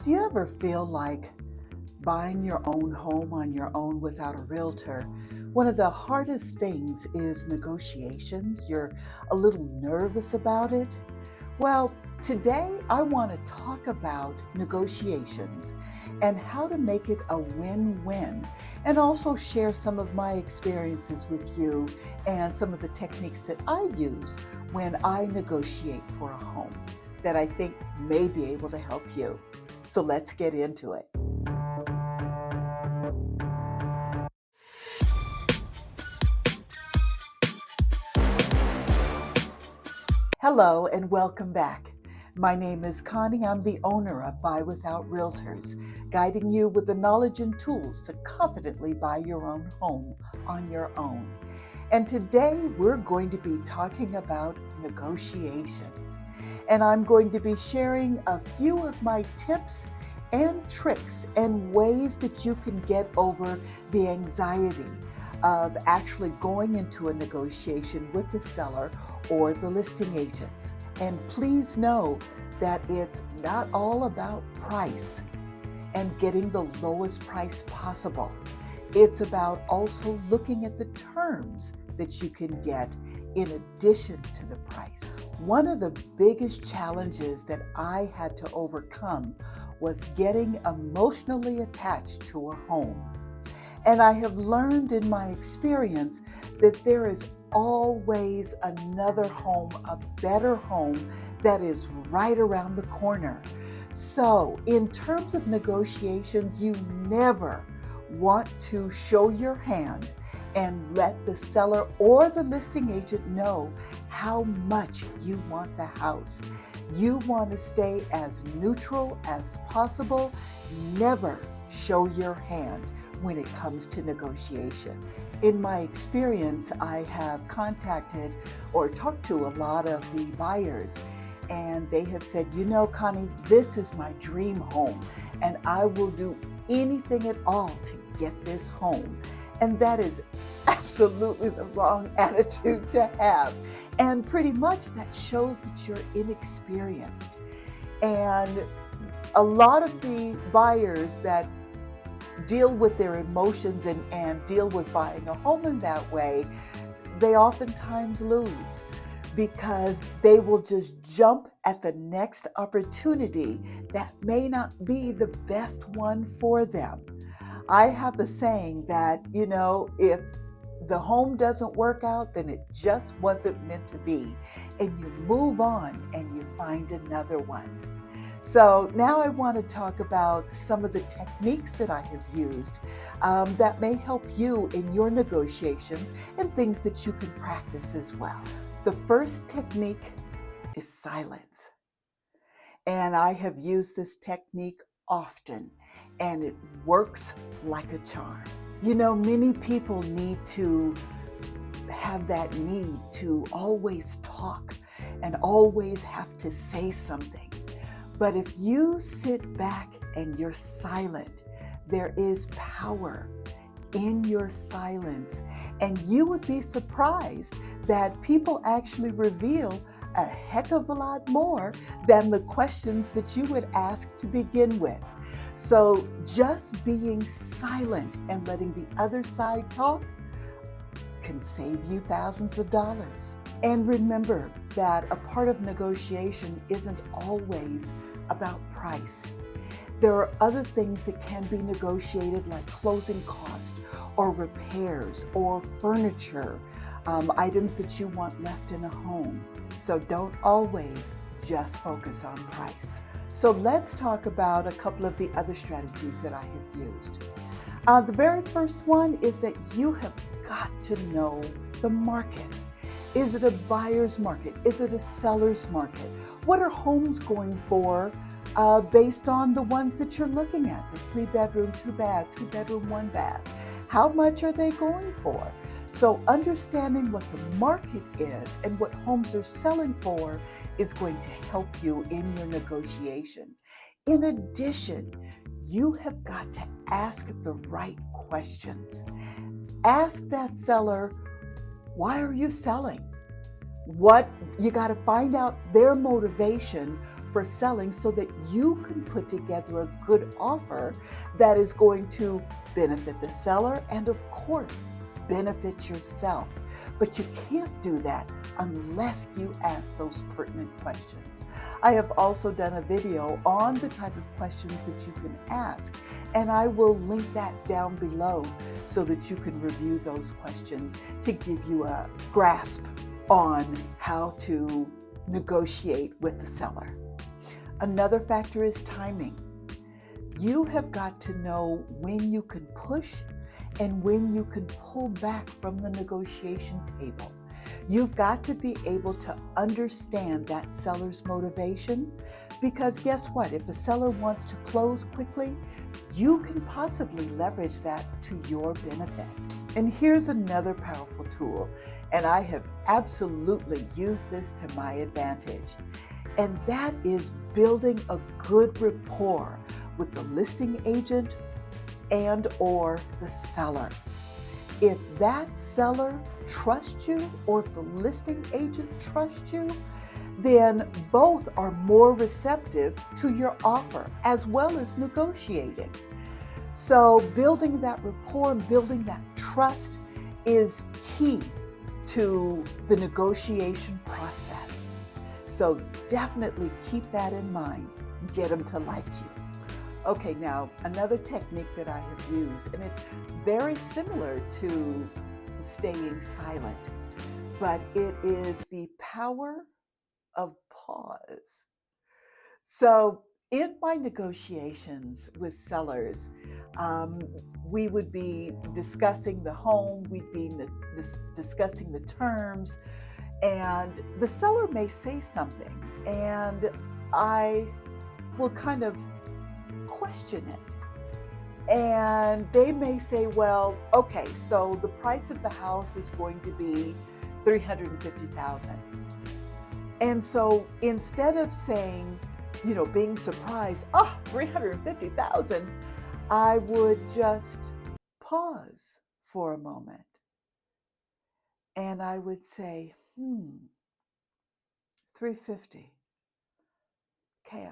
Do you ever feel like buying your own home on your own without a realtor? One of the hardest things is negotiations. You're a little nervous about it. Well, today I want to talk about negotiations and how to make it a win-win, and also share some of my experiences with you and some of the techniques that I use when I negotiate for a home that I think may be able to help you. So let's get into it. Hello and welcome back. My name is Connie. I'm the owner of Buy Without Realtors, guiding you with the knowledge and tools to confidently buy your own home on your own. And today we're going to be talking about negotiations. And I'm going to be sharing a few of my tips and tricks and ways that you can get over the anxiety of actually going into a negotiation with the seller or the listing agents. And please know that it's not all about price and getting the lowest price possible. It's about also looking at the terms that you can get in addition to the price. One of the biggest challenges that I had to overcome was getting emotionally attached to a home. And I have learned in my experience that there is always another home, a better home that is right around the corner. So, in terms of negotiations, you never want to show your hand and let the seller or the listing agent know how much you want the house. You want to stay as neutral as possible. Never show your hand when it comes to negotiations. In my experience, I have contacted or talked to a lot of the buyers, and they have said, Connie, this is my dream home, and I will do anything at all to get this home. And that is absolutely the wrong attitude to have. And pretty much that shows that you're inexperienced. And a lot of the buyers that deal with their emotions and deal with buying a home in that way, they oftentimes lose because they will just jump at the next opportunity that may not be the best one for them. I have a saying that, if the home doesn't work out, then it just wasn't meant to be. And you move on and you find another one. So now I want to talk about some of the techniques that I have used that may help you in your negotiations and things that you can practice as well. The first technique is silence. And I have used this technique often, and it works like a charm. Many people need to have that need to always talk and always have to say something. But if you sit back and you're silent, there is power in your silence. And you would be surprised that people actually reveal a heck of a lot more than the questions that you would ask to begin with. So just being silent and letting the other side talk can save you thousands of dollars. And remember that a part of negotiation isn't always about price. There are other things that can be negotiated, like closing costs or repairs or furniture, items that you want left in a home. So don't always just focus on price. So let's talk about a couple of the other strategies that I have used. The very first one is that you have got to know the market. Is it a buyer's market? Is it a seller's market? What are homes going for based on the ones that you're looking at? The 3-bedroom, 2-bath, 2-bedroom, 1-bath. How much are they going for? So understanding what the market is and what homes are selling for is going to help you in your negotiation. In addition, you have got to ask the right questions. Ask that seller, why are you selling? You got to find out their motivation for selling so that you can put together a good offer that is going to benefit the seller and, of course, benefit yourself. But you can't do that unless you ask those pertinent questions. I have also done a video on the type of questions that you can ask, and I will link that down below so that you can review those questions to give you a grasp on how to negotiate with the seller. Another factor is timing. You have got to know when you can push and when you can pull back from the negotiation table. You've got to be able to understand that seller's motivation, because guess what? If the seller wants to close quickly, you can possibly leverage that to your benefit. And here's another powerful tool, and I have absolutely used this to my advantage, and that is building a good rapport with the listing agent and or the seller. If that seller trusts you, or if the listing agent trusts you, then both are more receptive to your offer as well as negotiating. So building that rapport and building that trust is key to the negotiation process. So definitely keep that in mind. Get them to like you. Okay, now another technique that I have used, and it's very similar to staying silent, but it is the power of pause. So in my negotiations with sellers, we would be discussing the home, we'd be discussing the terms, and the seller may say something, and I will kind of question it. And they may say, well, okay, so the price of the house is going to be $350,000. And so instead of saying, being surprised, $350,000, I would just pause for a moment. And I would say, 350. Okay,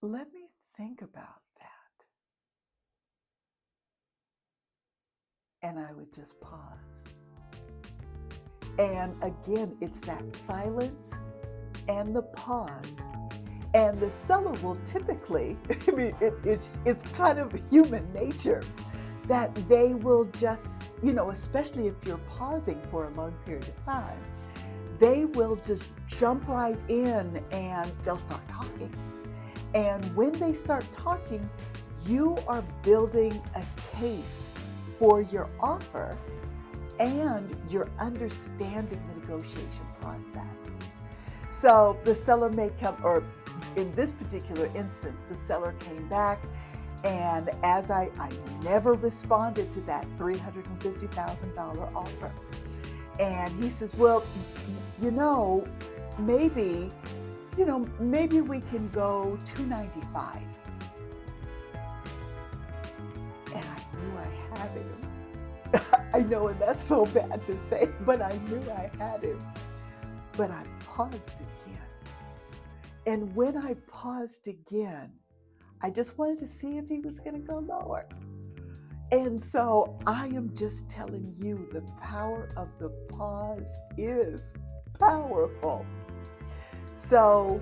let me think about that. And I would just pause. And again, it's that silence and the pause. And the seller will typically, it's kind of human nature that they will just, especially if you're pausing for a long period of time, they will just jump right in and they'll start talking. And when they start talking, you are building a case for your offer and you're understanding the negotiation process. So the seller may come, or in this particular instance, the seller came back, and as I never responded to that $350,000 offer. And he says, well, maybe we can go $295. And I knew I had him. I know, and that's so bad to say, but I knew I had him. But I paused again. And when I paused again, I just wanted to see if he was going to go lower. And so I am just telling you, the power of the pause is powerful. So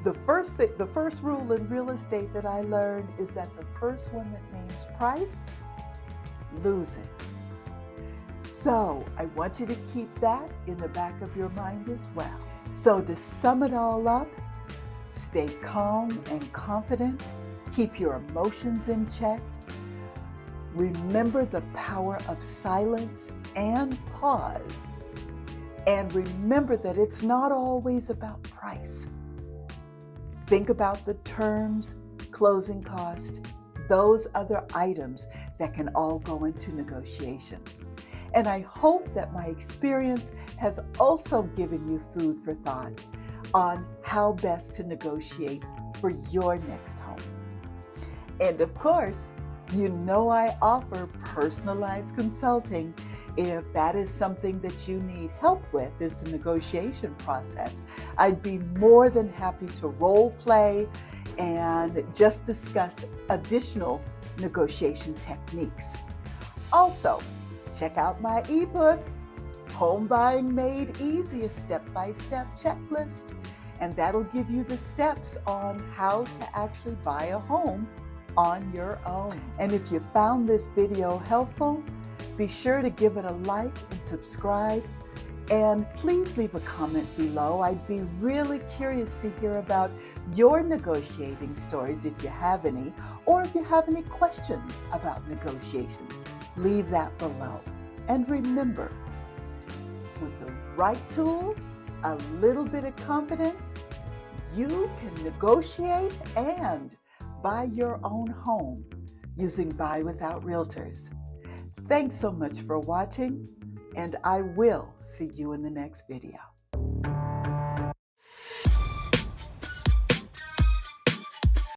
the first rule in real estate that I learned is that the first one that names price loses. So I want you to keep that in the back of your mind as well. So to sum it all up, stay calm and confident, keep your emotions in check, remember the power of silence and pause, and remember that it's not always about price. Think about the terms, closing cost, those other items that can all go into negotiations. And I hope that my experience has also given you food for thought on how best to negotiate for your next home. And of course, I offer personalized consulting If that is something that you need help with, is the negotiation process, I'd be more than happy to role play and just discuss additional negotiation techniques. Also, check out my ebook, Home Buying Made Easy, a step-by-step checklist, and that'll give you the steps on how to actually buy a home on your own. And if you found this video helpful, be sure to give it a like and subscribe. And please leave a comment below. I'd be really curious to hear about your negotiating stories if you have any, or if you have any questions about negotiations, leave that below. And remember, with the right tools, a little bit of confidence, you can negotiate and buy your own home using Buy Without Realtors. Thanks so much for watching, and I will see you in the next video.